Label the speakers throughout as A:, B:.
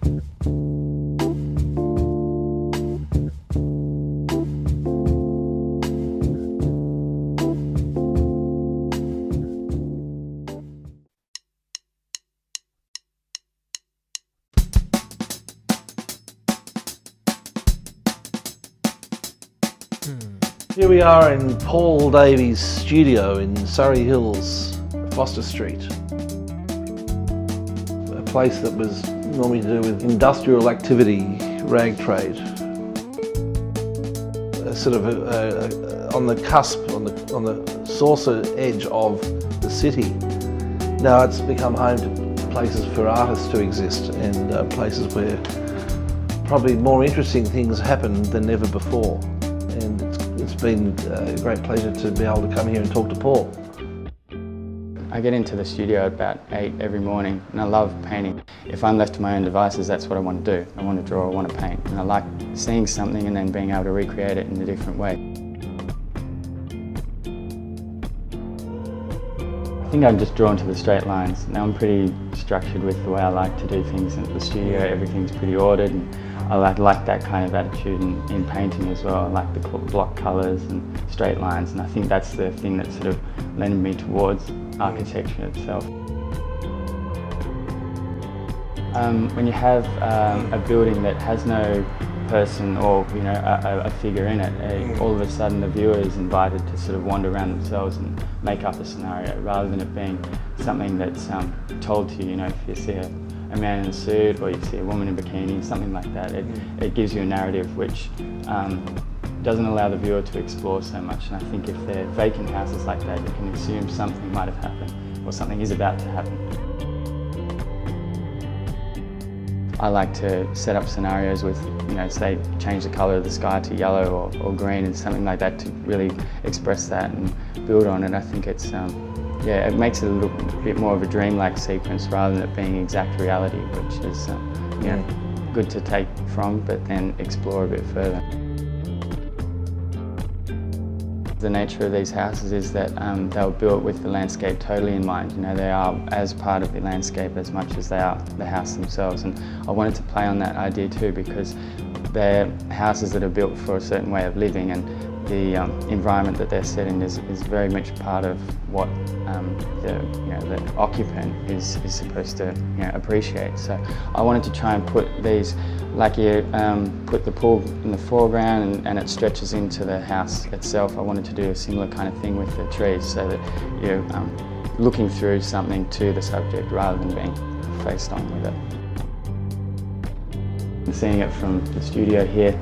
A: Here we are in Paul Davies' studio in Surry Hills, Foster Street. A place that was normally to do with industrial activity, rag trade. Sort of on the cusp, on the saucer edge of the city. Now it's become home to places for artists to exist and places where probably more interesting things happen than ever before. And it's been a great pleasure to be able to come here and talk to Paul.
B: I get into the studio at about 8 every morning and I love painting. If I'm left to my own devices, that's what I want to do. I want to draw, I want to paint. And I like seeing something and then being able to recreate it in a different way. I think I'm just drawn to the straight lines. Now I'm pretty structured with the way I like to do things in the studio. Everything's pretty ordered. And I like that kind of attitude in painting as well. I like the block colours and straight lines, and I think that's the thing that sort of lended me towards architecture itself. When you have a building that has no person or a figure in it, all of a sudden the viewer is invited to sort of wander around themselves and make up a scenario rather than it being something that's told to you. If you see a man in a suit or you see a woman in a bikini, something like that. It gives you a narrative which doesn't allow the viewer to explore so much. And I think if they're vacant houses like that, you can assume something might have happened or something is about to happen. I like to set up scenarios with, say, change the colour of the sky to yellow or green and something like that to really express that and build on it. I think it's yeah, it makes it a little bit more of a dreamlike sequence rather than it being exact reality, which is good to take from, but then explore a bit further. The nature of these houses is that they were built with the landscape totally in mind. They are as part of the landscape as much as they are the house themselves, and I wanted to play on that idea too because they're houses that are built for a certain way of living, and the environment that they're set in is very much part of what the occupant is supposed to appreciate. So I wanted to try and put these, like you put the pool in the foreground and it stretches into the house itself. I wanted to do a similar kind of thing with the trees so that you're looking through something to the subject rather than being faced on with it. Seeing it from the studio here,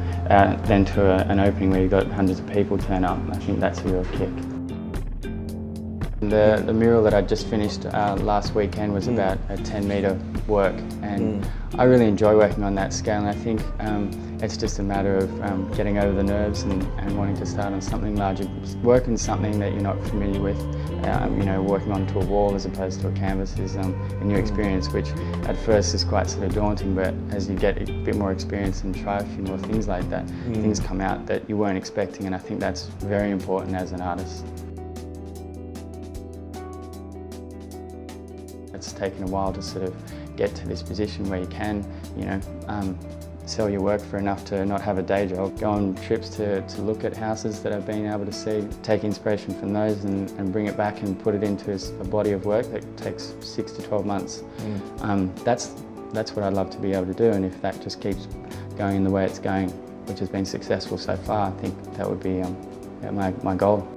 B: then to an opening where you've got hundreds of people turn up, I think that's a real kick. The mural that I just finished last weekend was about a 10-metre work, and I really enjoy working on that scale, and I think it's just a matter of getting over the nerves and wanting to start on something larger. Working something that you're not familiar with, working onto a wall as opposed to a canvas is a new experience, which at first is quite sort of daunting, but as you get a bit more experience and try a few more things like that, things come out that you weren't expecting, and I think that's very important as an artist. It's taken a while to sort of get to this position where you can, sell your work for enough to not have a day job. Go on trips to look at houses that I've been able to see, take inspiration from those and bring it back and put it into a body of work that takes 6 to 12 months. That's what I'd love to be able to do, and if that just keeps going in the way it's going, which has been successful so far, I think that would be my goal.